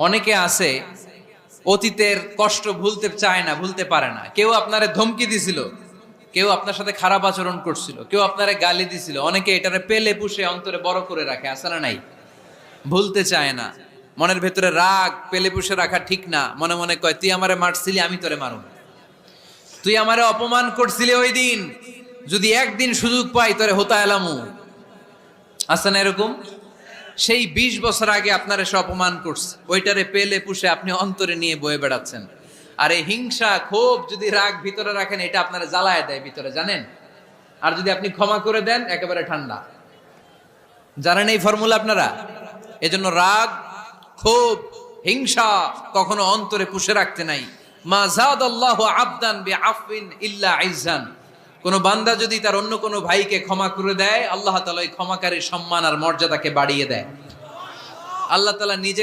অনেকে আছে অতীতের কষ্ট ভুলতে চায় না, ভুলতে পারে না। কেউ আপনারে ধমকি দিছিল, কেউ আপনার সাথে খারাপ আচরণ করছিল, কেউ আপনারে গালি দিছিল, অনেকে এটারে পেলে পুষে অন্তরে বড় করে রাখে, আছে না নাই? ভুলতে চায় না। মনের ভেতরে রাগ পেলে পুষে রাখা ঠিক না। মনে মনে কয়, তুই আমারে মারছিলি, আমি তোরে মারুম। তুই আমারে অপমান করছিলি ওই দিন, যদি একদিন সুযোগ পাই তোরে হোতা এলামু। আছে না এরকম? সেই 20 বছর আগে আপনার এসে অপমান করছে, ওইটারে পেলে পুষে আপনি অন্তরে নিয়ে বয়ে বেড়াচ্ছেন। আর এই হিংসা ক্ষোভ যদি রাগ ভিতরে রাখেন, এটা আপনারা জ্বালায় দেয় ভিতরে, জানেন? আর যদি আপনি ক্ষমা করে দেন, একেবারে ঠান্ডা। জানেন এই ফর্মুলা আপনারা? এজন্য রাগ, ক্ষোভ, হিংসা কখনো অন্তরে পুষে রাখতে নাই। মা যাদাল্লাহু আবদান বিআফওয়িন ইল্লা ইজ্জান। কোন বান্দা যদি তার অন্য কোন ভাইকে ক্ষমা করে দেয়, আল্লাহ তাআলা ওই ক্ষমাকারীর সম্মান আর মর্যাদাকে বাড়িয়ে দেয়। আল্লাহ তাআলা নিজে